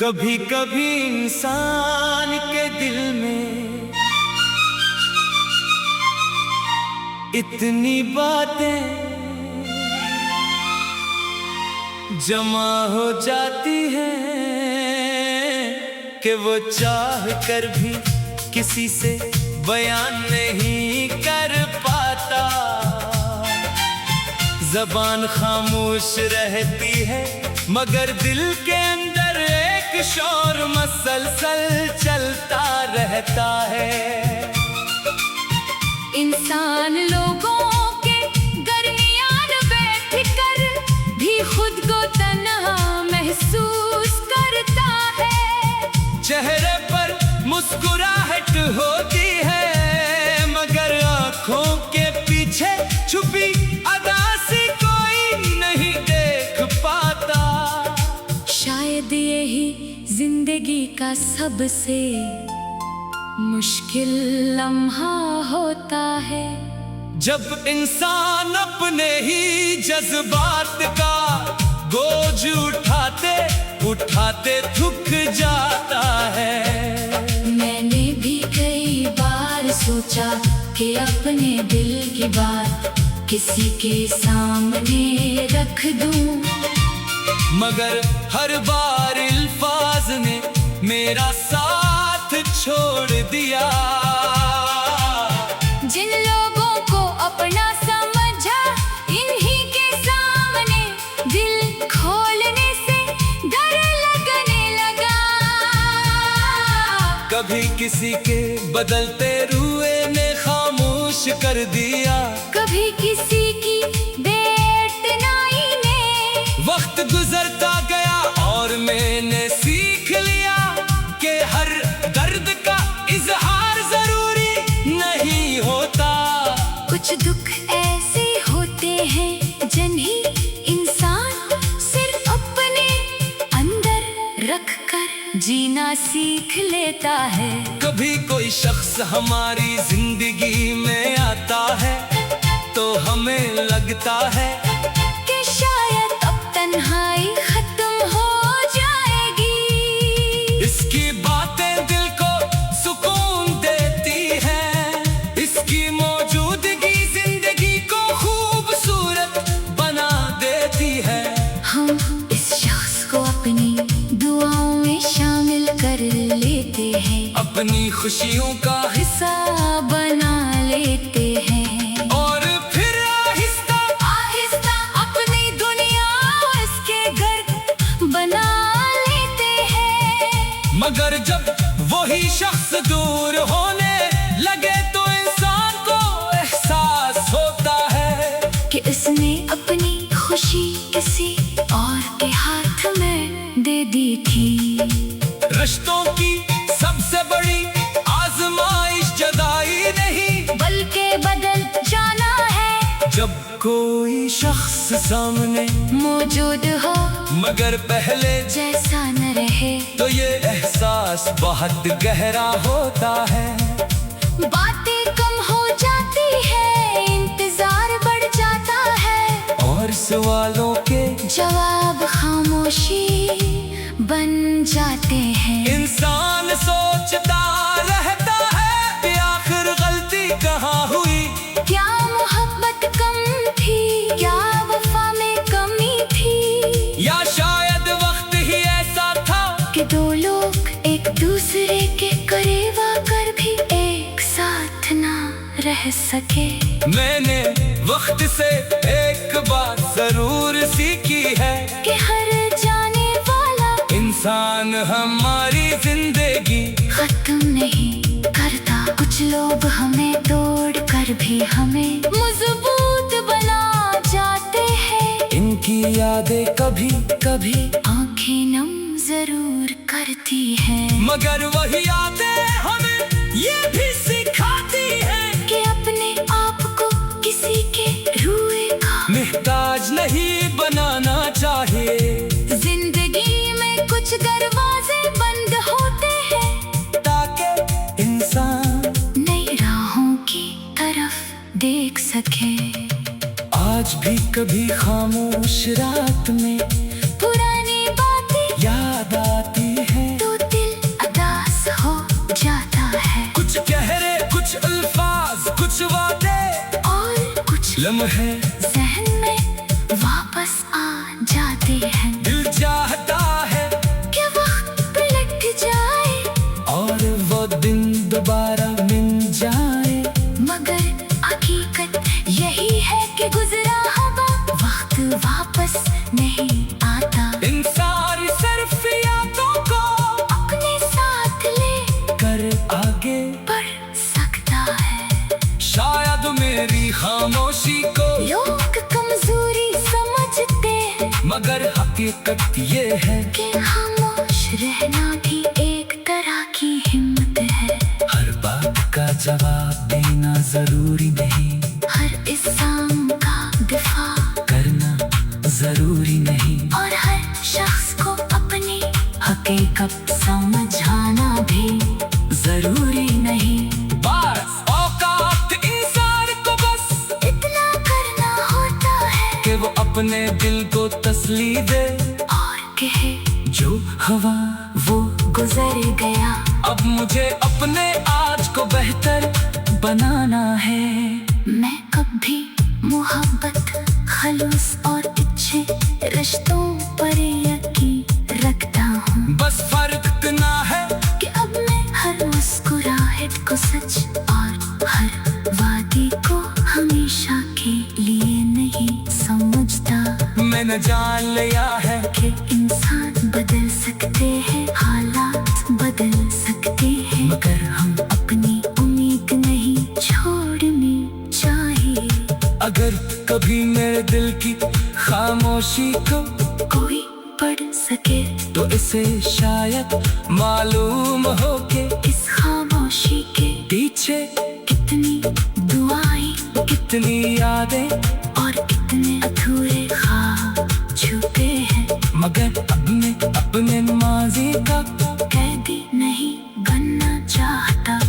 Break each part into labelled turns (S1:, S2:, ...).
S1: कभी कभी इंसान के दिल में इतनी बातें जमा हो जाती हैं कि वो चाह कर भी किसी से बयान नहीं कर पाता। ज़बान खामोश रहती है मगर दिल के अंदर एक शोर मसलसल चलता रहता है।
S2: इंसान लोगों के दरमियान बैठ कर भी खुद को तन्हा महसूस करता है।
S1: चेहरे पर मुस्कुराहट होती है मगर आँखों के पीछे छुपी अदासी कोई नहीं देख पाता।
S2: शायद यही जिंदगी का सबसे मुश्किल लम्हा होता है,
S1: जब इंसान अपने ही जज्बात का बोझ उठाते उठाते थक जाता है।
S2: मैंने भी कई बार सोचा कि अपने दिल की बात किसी के सामने रख दूं,
S1: मगर हर बार अल्फाज ने मेरा साथ छोड़ दिया।
S2: जिन लोगों को अपना समझा इन्हीं के सामने दिल खोलने से डर लगने लगा।
S1: कभी किसी के बदलते रुए ने खामोश कर दिया,
S2: कभी किसी की बेटनाई ने।
S1: वक्त गुजरता गया और मैंने सीख लिया कि हर दर्द का इजहार जरूरी नहीं होता।
S2: कुछ दुख ऐसे होते हैं जिन्हें इंसान सिर्फ अपने अंदर रख कर जीना सीख लेता है।
S1: कभी कोई शख्स हमारी जिंदगी में आता है तो हमें लगता है
S2: कि शायद अब तन्हाई खत्म हो जाएगी।
S1: इसकी बातें दिल को सुकून देती हैं, इसकी मौजूदगी जिंदगी को खूबसूरत बना देती है।
S2: हम इस शख्स को अपनी दुआओं में शामिल कर लेते हैं,
S1: अपनी खुशियों का
S2: हिस्सा बना लेते हैं
S1: और फिर आहिस्ता
S2: आहिस्ता अपनी दुनिया उसके घर बना लेते हैं।
S1: मगर जब वही शख्स दूर होने लगे तो इंसान को एहसास होता है
S2: कि उसने अपनी खुशी किसी और के हाथ में दे दी थी।
S1: रिश्तों की सबसे बड़ी आजमाइश जुदाई नहीं
S2: बल्कि बदल जाना है।
S1: जब कोई शख्स सामने
S2: मौजूद हो
S1: मगर पहले
S2: जैसा न रहे
S1: तो ये एहसास बहुत गहरा होता है।
S2: बातें कम हो जाती है, इंतजार बढ़ जाता है
S1: और सवालों के
S2: जवाब खामोशी बन जाते हैं।
S1: इंसान सोचता रहता है कि आखिर गलती कहाँ हुई।
S2: क्या मोहब्बत कम थी, क्या वफा में कमी थी,
S1: या शायद वक्त ही ऐसा था
S2: कि दो लोग एक दूसरे के करीब आकर भी एक साथ ना रह सके।
S1: मैंने वक्त से एक बात जरूर सीखी है
S2: कि हर जाने वाला
S1: इंसान हमारी जिंदगी
S2: खत्म नहीं करता। कुछ लोग हमें तोड़ कर भी हमें मजबूत बना जाते हैं।
S1: इनकी यादें कभी कभी
S2: आंखें नम जरूर करती हैं,
S1: मगर वही यादें हमें ये भी सिखाती हैं
S2: कि अपने आप को किसी के रुए का
S1: मोहताज नहीं बनाना चाहिए।
S2: जिंदगी में कुछ दरवाजे बंद होते हैं
S1: ताकि इंसान
S2: नई राहों की तरफ देख सके।
S1: आज भी कभी खामोश रात में
S2: पुरानी बातें
S1: याद आती है। हम हैं,
S2: जहन में वापस आ जाते हैं।
S1: दिल चाहता है
S2: कि वक्त पलट जाए
S1: और वो दिन दोबारा मिल जाए,
S2: मगर हकीकत यही है कि गुजरा हुआ वक्त वापस नहीं आता।
S1: इंसान सिर्फ यादों को
S2: अपने साथ ले
S1: कर आगे
S2: बढ़ सकता है।
S1: शायद मेरी खामोशी को
S2: लोग कमजोरी समझते हैं,
S1: मगर हकीकत ये है
S2: कि खामोश रहना भी एक तरह की हिम्मत है।
S1: हर बात का जवाब देना जरूरी नहीं,
S2: हर इल्जाम का दिफा
S1: करना जरूरी नहीं,
S2: और हर शख्स को अपनी हकीकत समझाना भी जरूरी नहीं।
S1: बस औकात इंसान को बस
S2: इतना करना होता है
S1: कि वो अपने दिल को तसल्ली दे,
S2: और कहे
S1: जो हवा
S2: वो गुजर गया।
S1: अब मुझे अपने आज को बेहतर बनाना है।
S2: मैं कभी मोहब्बत, खलूस और अच्छे रिश्तों पर यकीन रखता हूँ।
S1: बस फर्क इतना है
S2: कि अब मैं हर मुस्कुराहट को सच और हर वादे को हमेशा के लिए नहीं समझता।
S1: मैंने जान लिया है
S2: कि इंसान बदल सकते हैं, हालात बदल सकते हैं,
S1: मगर हम
S2: अपनी उम्मीद नहीं छोड़नी चाहिए।
S1: अगर कभी मेरे दिल की खामोशी को
S2: कोई पढ़ सके
S1: तो इसे शायद मालूम हो के
S2: इस खामोशी के
S1: पीछे
S2: कितनी दुआएं
S1: कितनी यादें
S2: और कितने अधूरे ख्वाब छुपे हैं।
S1: मगर अब मैं अपने माजी का
S2: कैदी नहीं बनना चाहता।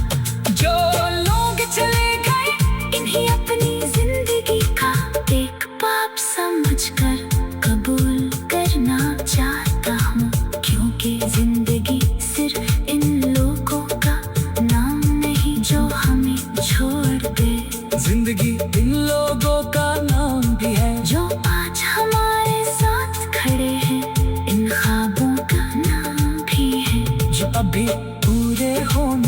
S1: जो लोग चले गए
S2: इन्हें अपनी जिंदगी का एक पाप समझकर कबूल करना चाहता हूँ, क्योंकि जिंदगी सिर्फ इन लोगों का नाम नहीं जो हमें छोड़ दे।
S1: जिंदगी इन लोगों का नाम भी है
S2: जो आज हमारे साथ खड़े हैं, इन ख्वाबों का नाम भी है।
S1: जो अभी पूरे होने